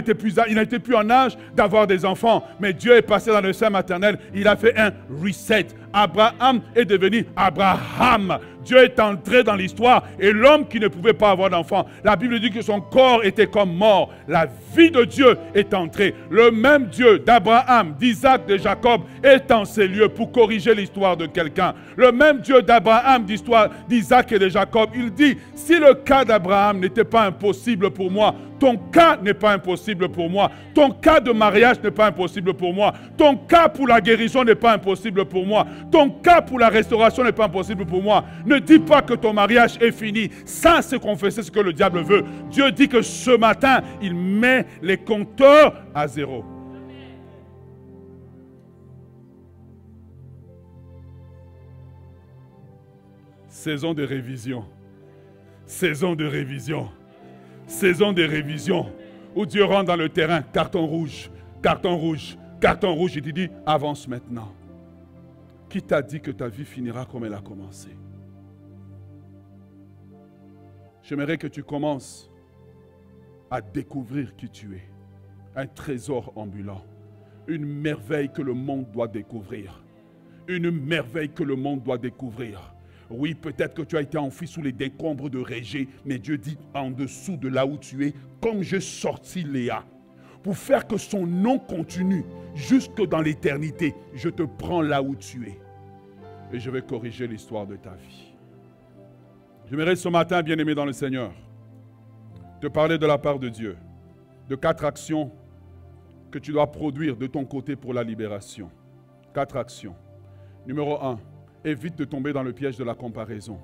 il n'était plus en âge d'avoir des enfants. Mais Dieu est passé dans le sein maternel, il a fait un reset. Abraham est devenu Abraham. Dieu est entré dans l'histoire et l'homme qui ne pouvait pas avoir d'enfant, la Bible dit que son corps était comme mort. La vie de Dieu est entrée. Le même Dieu d'Abraham, d'Isaac, de Jacob est en ces lieux pour corriger l'histoire de quelqu'un. Le même Dieu d'Abraham, d'Isaac et de Jacob, il dit, si le cas d'Abraham n'était pas impossible pour moi, ton cas n'est pas impossible pour moi. Ton cas de mariage n'est pas impossible pour moi. Ton cas pour la guérison n'est pas impossible pour moi. Ton cas pour la restauration n'est pas impossible pour moi. Ne dis pas que ton mariage est fini. Ça, c'est confesser ce que le diable veut. Dieu dit que ce matin, il met les compteurs à zéro. Saison de révision. Saison de révision. Saison de révision. Où Dieu rentre dans le terrain. Carton rouge. Carton rouge. Carton rouge. Il te dit, avance maintenant. Qui t'a dit que ta vie finira comme elle a commencé? J'aimerais que tu commences à découvrir qui tu es. Un trésor ambulant. Une merveille que le monde doit découvrir. Une merveille que le monde doit découvrir. Oui, peut-être que tu as été enfoui sous les décombres de rejet, mais Dieu dit en dessous de là où tu es, comme je sortis Léa, pour faire que son nom continue jusque dans l'éternité, je te prends là où tu es et je vais corriger l'histoire de ta vie. J'aimerais ce matin, bien-aimé dans le Seigneur, te parler de la part de Dieu, de 4 actions que tu dois produire de ton côté pour la libération. 4 actions. Numéro 1. Évite de tomber dans le piège de la comparaison.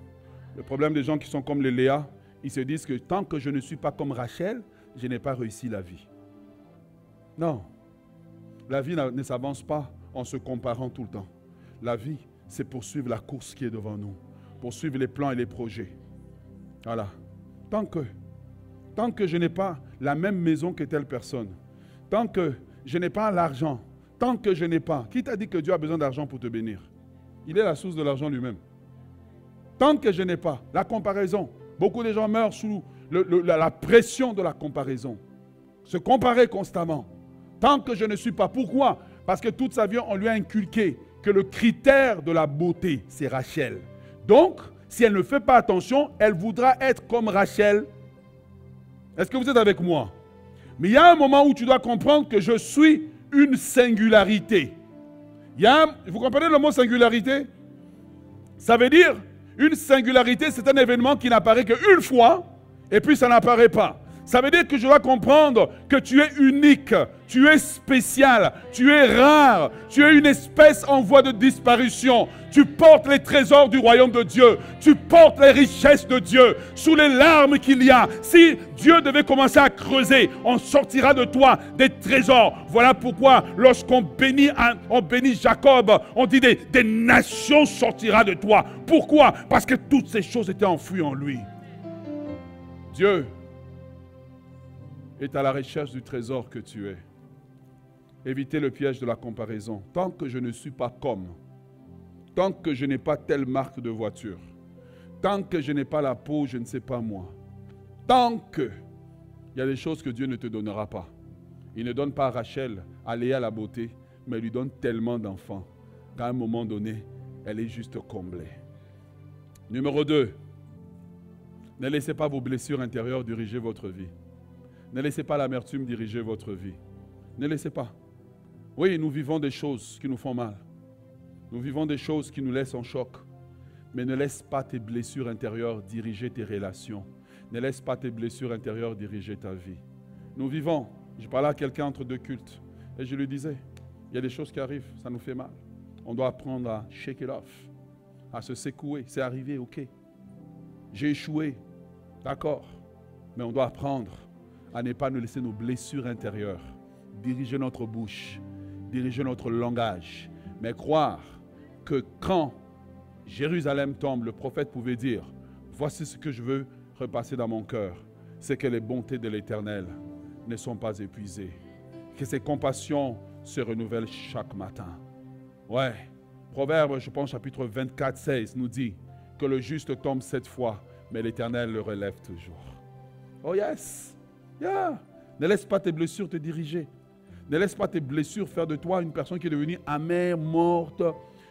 Le problème des gens qui sont comme les Léa, ils se disent que tant que je ne suis pas comme Rachel, je n'ai pas réussi la vie. Non. La vie ne s'avance pas en se comparant tout le temps. La vie, c'est poursuivre la course qui est devant nous. pour suivre les plans et les projets. Voilà. Tant que je n'ai pas la même maison que telle personne, tant que je n'ai pas l'argent, tant que je n'ai pas... Qui t'a dit que Dieu a besoin d'argent pour te bénir? Il est la source de l'argent lui-même. Tant que je n'ai pas la comparaison, beaucoup de gens meurent sous la pression de la comparaison. Se comparer constamment. Tant que je ne suis pas. Pourquoi? Parce que toute sa vie, on lui a inculqué que le critère de la beauté, c'est Rachel. Donc, si elle ne fait pas attention, elle voudra être comme Rachel. Est-ce que vous êtes avec moi? Mais il y a un moment où tu dois comprendre que je suis une singularité. Vous comprenez le mot singularité? Ça veut dire, une singularité, c'est un événement qui n'apparaît qu'une fois, et puis ça n'apparaît pas. Ça veut dire que je dois comprendre que tu es unique, tu es spécial, tu es rare, tu es une espèce en voie de disparition. Tu portes les trésors du royaume de Dieu, tu portes les richesses de Dieu. Sous les larmes qu'il y a, si Dieu devait commencer à creuser, on sortira de toi des trésors. Voilà pourquoi lorsqu'on bénit Jacob, on dit des nations sortira de toi. Pourquoi? Parce que toutes ces choses étaient enfouies en lui. Dieu est à la recherche du trésor que tu es. Évitez le piège de la comparaison. Tant que je ne suis pas comme, tant que je n'ai pas telle marque de voiture, tant que je n'ai pas la peau, je ne sais pas moi, tant que il y a des choses que Dieu ne te donnera pas. Il ne donne pas à Rachel, à Léa la beauté, mais il lui donne tellement d'enfants qu'à un moment donné, elle est juste comblée. Numéro 2, ne laissez pas vos blessures intérieures diriger votre vie. Ne laissez pas l'amertume diriger votre vie. Ne laissez pas. Oui, nous vivons des choses qui nous font mal. Nous vivons des choses qui nous laissent en choc. Mais ne laisse pas tes blessures intérieures diriger tes relations. Ne laisse pas tes blessures intérieures diriger ta vie. Nous vivons. Je parlais à quelqu'un entre deux cultes et je lui disais, il y a des choses qui arrivent, ça nous fait mal. On doit apprendre à shake it off, à se secouer. C'est arrivé, ok. J'ai échoué, d'accord. Mais on doit apprendre à ne pas nous laisser nos blessures intérieures diriger notre bouche, diriger notre langage. Mais croire que quand Jérusalem tombe, le prophète pouvait dire, voici ce que je veux repasser dans mon cœur, c'est que les bontés de l'Éternel ne sont pas épuisées, que ses compassions se renouvellent chaque matin. Ouais, Proverbe, je pense, chapitre 24, 16, nous dit que le juste tombe 7 fois, mais l'Éternel le relève toujours. Oh yes! Yeah. Ne laisse pas tes blessures te diriger. Ne laisse pas tes blessures faire de toi une personne qui est devenue amère, morte.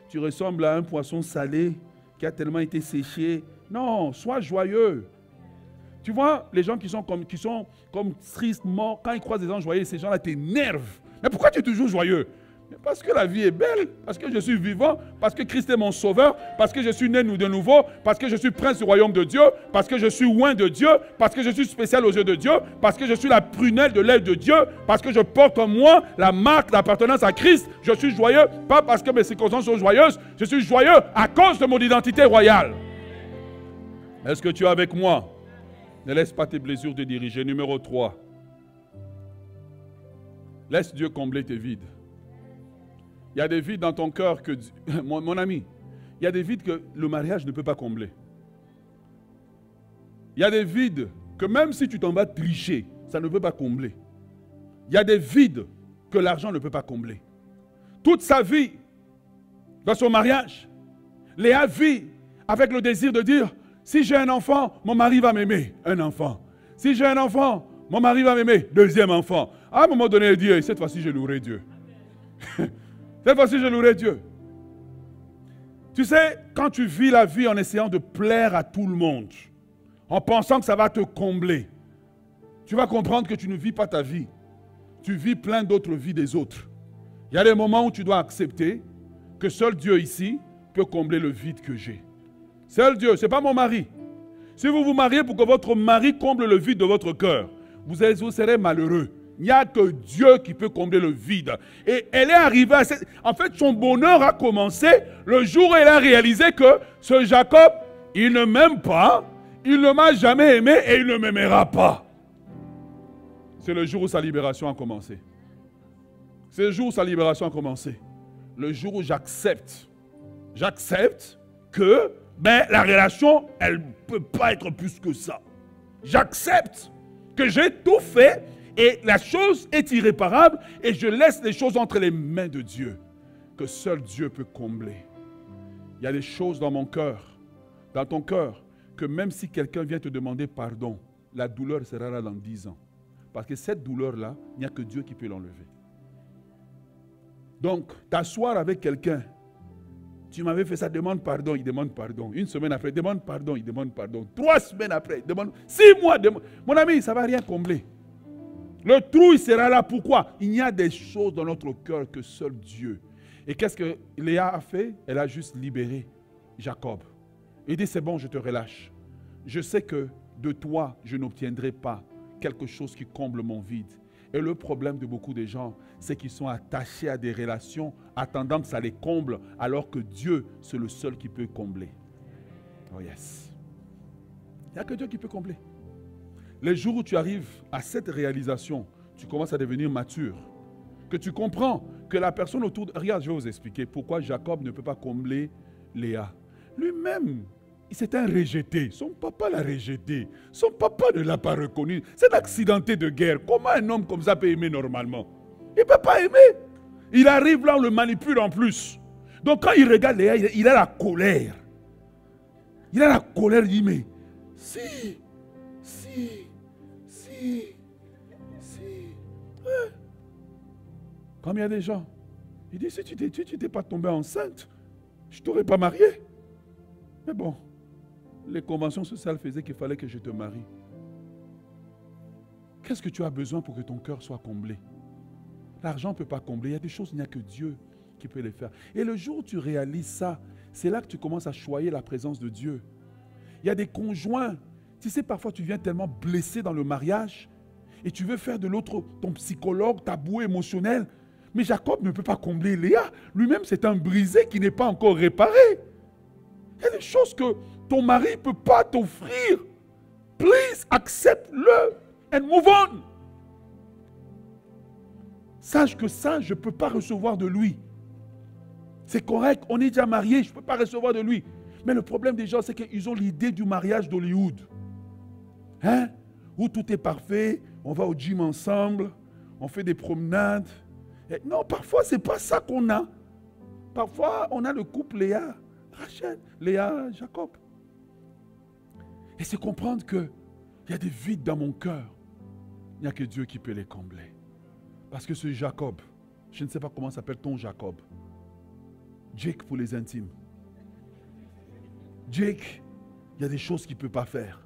Tu ressembles à un poisson salé qui a tellement été séché. Non, sois joyeux. Tu vois, les gens qui sont comme tristes, morts, quand ils croisent des gens joyeux, ces gens-là t'énervent. Mais pourquoi tu es toujours joyeux? Parce que la vie est belle, parce que je suis vivant, parce que Christ est mon sauveur, parce que je suis né de nouveau, parce que je suis prince du royaume de Dieu, parce que je suis oint de Dieu, parce que je suis spécial aux yeux de Dieu, parce que je suis la prunelle de l'aile de Dieu, parce que je porte en moi la marque d'appartenance à Christ. Je suis joyeux, pas parce que mes circonstances sont joyeuses, je suis joyeux à cause de mon identité royale. Est-ce que tu es avec moi? Ne laisse pas tes blessures te diriger. Numéro 3. Laisse Dieu combler tes vides. Il y a des vides dans ton cœur que, mon ami, il y a des vides que le mariage ne peut pas combler. Il y a des vides que même si tu t'en vas tricher, ça ne peut pas combler. Il y a des vides que l'argent ne peut pas combler. Toute sa vie, dans son mariage, Léa vit avec le désir de dire, si j'ai un enfant, mon mari va m'aimer. Un enfant. Si j'ai un enfant, mon mari va m'aimer. Deuxième enfant. À un moment donné, elle dit, cette fois-ci, je louerai Dieu. Cette fois-ci, je louerai Dieu. Tu sais, quand tu vis la vie en essayant de plaire à tout le monde, en pensant que ça va te combler, tu vas comprendre que tu ne vis pas ta vie. Tu vis plein d'autres vies des autres. Il y a des moments où tu dois accepter que seul Dieu ici peut combler le vide que j'ai. Seul Dieu, ce n'est pas mon mari. Si vous vous mariez pour que votre mari comble le vide de votre cœur, vous serez malheureux. Il n'y a que Dieu qui peut combler le vide. Et elle est arrivée à cette... En fait, son bonheur a commencé le jour où elle a réalisé que ce Jacob, il ne m'aime pas, il ne m'a jamais aimé et il ne m'aimera pas. C'est le jour où sa libération a commencé. C'est le jour où sa libération a commencé. Le jour où j'accepte que ben, la relation, elle ne peut pas être plus que ça. J'accepte que j'ai tout fait et la chose est irréparable et je laisse les choses entre les mains de Dieu, que seul Dieu peut combler. Il y a des choses dans mon cœur, dans ton cœur, que même si quelqu'un vient te demander pardon, la douleur sera là dans 10 ans. Parce que cette douleur-là, il n'y a que Dieu qui peut l'enlever. Donc, t'asseoir avec quelqu'un, tu m'avais fait ça, demande pardon, il demande pardon. Une semaine après, demande pardon, il demande pardon. 3 semaines après, demande, 6 mois, demande. Mon ami, ça ne va rien combler. Le trou, il sera là. Pourquoi? Il y a des choses dans notre cœur que seul Dieu. Et qu'est-ce que Léa a fait? Elle a juste libéré Jacob. Il dit, c'est bon, je te relâche. Je sais que de toi, je n'obtiendrai pas quelque chose qui comble mon vide. Et le problème de beaucoup de gens, c'est qu'ils sont attachés à des relations, attendant que ça les comble, alors que Dieu, c'est le seul qui peut combler. Oh yes. Il n'y a que Dieu qui peut combler. Les jours où tu arrives à cette réalisation, tu commences à devenir mature. Que tu comprends que la personne autour de... Regarde, je vais vous expliquer pourquoi Jacob ne peut pas combler Léa. Lui-même, c'est un rejeté. Son papa l'a rejeté. Son papa ne l'a pas reconnu. C'est un accidenté de guerre. Comment un homme comme ça peut aimer normalement? Il ne peut pas aimer. Il arrive là, on le manipule en plus. Donc quand il regarde Léa, il a la colère. Il a la colère, il dit, mais si. Ouais. Comme il y a des gens, il dit, si tu n'étais pas tombé enceinte, je ne t'aurais pas marié. Mais bon, les conventions sociales faisaient qu'il fallait que je te marie. Qu'est-ce que tu as besoin pour que ton cœur soit comblé? L'argent ne peut pas combler. Il y a des choses, il n'y a que Dieu qui peut les faire. Et le jour où tu réalises ça, c'est là que tu commences à choyer la présence de Dieu. Il y a des conjoints. Tu sais, parfois tu viens tellement blessé dans le mariage et tu veux faire de l'autre ton psychologue, ta bouée émotionnelle. Mais Jacob ne peut pas combler Léa. Lui-même, c'est un brisé qui n'est pas encore réparé. Il y a des choses que ton mari ne peut pas t'offrir. Please, accepte-le and move on. Sache que ça, je ne peux pas recevoir de lui. C'est correct, on est déjà mariés, je ne peux pas recevoir de lui. Mais le problème des gens, c'est qu'ils ont l'idée du mariage d'Hollywood. Hein? Où tout est parfait, on va au gym ensemble, on fait des promenades. Et non, parfois, ce n'est pas ça qu'on a. Parfois, on a le couple Léa, Rachel, Léa, Jacob. Et c'est comprendre qu'il y a des vides dans mon cœur. Il n'y a que Dieu qui peut les combler. Parce que ce Jacob, je ne sais pas comment s'appelle ton Jacob. Jake pour les intimes. Jake, il y a des choses qu'il ne peut pas faire.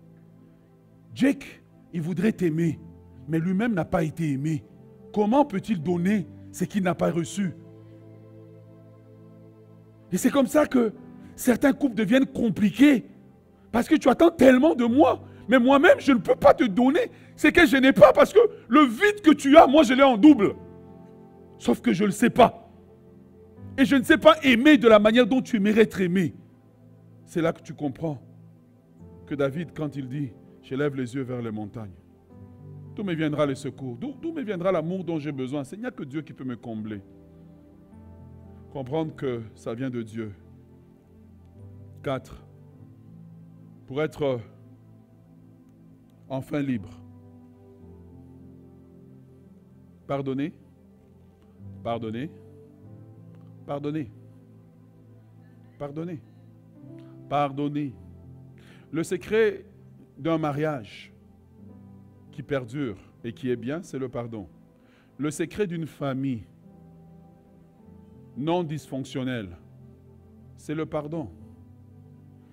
Jake, il voudrait t'aimer, mais lui-même n'a pas été aimé. Comment peut-il donner ce qu'il n'a pas reçu? Et c'est comme ça que certains couples deviennent compliqués. Parce que tu attends tellement de moi. Mais moi-même, je ne peux pas te donner ce que je n'ai pas. Parce que le vide que tu as, moi, je l'ai en double. Sauf que je ne le sais pas. Et je ne sais pas aimer de la manière dont tu aimerais être aimé. C'est là que tu comprends que David, quand il dit « Je lève les yeux vers les montagnes », d'où me viendra le secours? D'où me viendra l'amour dont j'ai besoin? Il n'y a que Dieu qui peut me combler. Comprendre que ça vient de Dieu. 4. Pour être enfin libre. Pardonner. Pardonner. Pardonner. Pardonner. Pardonner. Le secret d'un mariage qui perdure et qui est bien, c'est le pardon. Le secret d'une famille non dysfonctionnelle, c'est le pardon.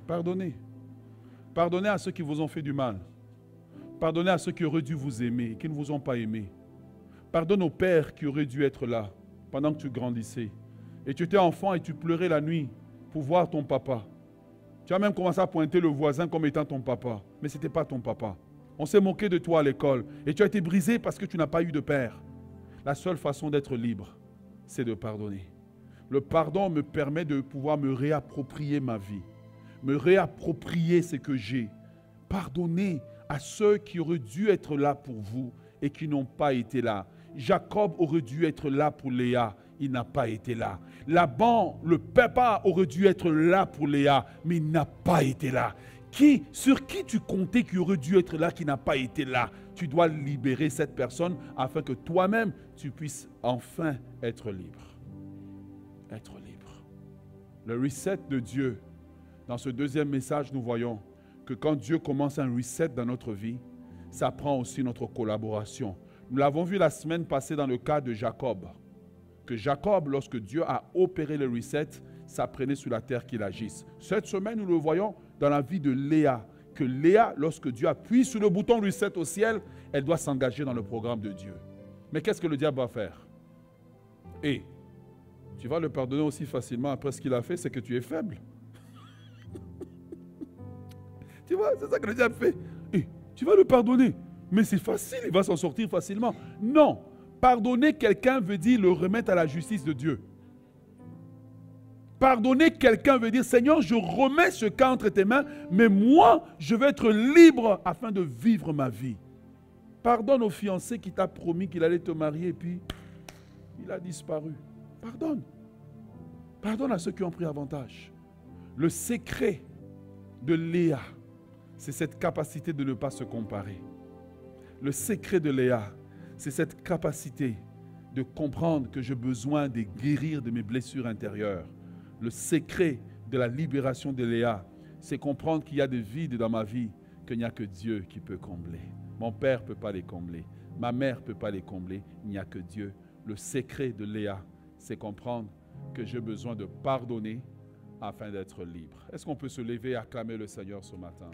Pardonnez. Pardonnez à ceux qui vous ont fait du mal. Pardonnez à ceux qui auraient dû vous aimer et qui ne vous ont pas aimé. Pardonne au père qui aurait dû être là pendant que tu grandissais. Et tu étais enfant et tu pleurais la nuit pour voir ton papa. Tu as même commencé à pointer le voisin comme étant ton papa. Mais ce n'était pas ton papa. On s'est moqué de toi à l'école. Et tu as été brisé parce que tu n'as pas eu de père. La seule façon d'être libre, c'est de pardonner. Le pardon me permet de pouvoir me réapproprier ma vie. Me réapproprier ce que j'ai. Pardonner à ceux qui auraient dû être là pour vous et qui n'ont pas été là. Jacob aurait dû être là pour Léa. il n'a pas été là. Laban, le papa, aurait dû être là pour Léa, mais il n'a pas été là. Sur qui tu comptais qui aurait dû être là, qui n'a pas été là? Tu dois libérer cette personne afin que toi-même, tu puisses enfin être libre. Être libre. Le reset de Dieu. Dans ce deuxième message, nous voyons que quand Dieu commence un reset dans notre vie, ça prend aussi notre collaboration. Nous l'avons vu la semaine passée dans le cas de Jacob. Que Jacob, lorsque Dieu a opéré le reset, ça prenait sur la terre qu'il agisse. Cette semaine, nous le voyons dans la vie de Léa. Que Léa, lorsque Dieu appuie sur le bouton reset au ciel, elle doit s'engager dans le programme de Dieu. Mais qu'est-ce que le diable va faire? Et tu vas le pardonner aussi facilement après ce qu'il a fait, c'est que tu es faible. Tu vois, c'est ça que le diable fait. Et tu vas le pardonner, mais c'est facile, il va s'en sortir facilement. Non, pardonner quelqu'un veut dire le remettre à la justice de Dieu. Pardonner quelqu'un veut dire, Seigneur, je remets ce cas entre tes mains, mais moi, je vais être libre afin de vivre ma vie. Pardonne au fiancé qui t'a promis qu'il allait te marier et puis il a disparu. Pardonne. Pardonne à ceux qui ont pris avantage. Le secret de Léa, c'est cette capacité de ne pas se comparer. Le secret de Léa, c'est cette capacité de comprendre que j'ai besoin de guérir de mes blessures intérieures. Le secret de la libération de Léa, c'est comprendre qu'il y a des vides dans ma vie qu'il n'y a que Dieu qui peut combler. Mon père ne peut pas les combler. Ma mère ne peut pas les combler. Il n'y a que Dieu. Le secret de Léa, c'est comprendre que j'ai besoin de pardonner afin d'être libre. Est-ce qu'on peut se lever et acclamer le Seigneur ce matin?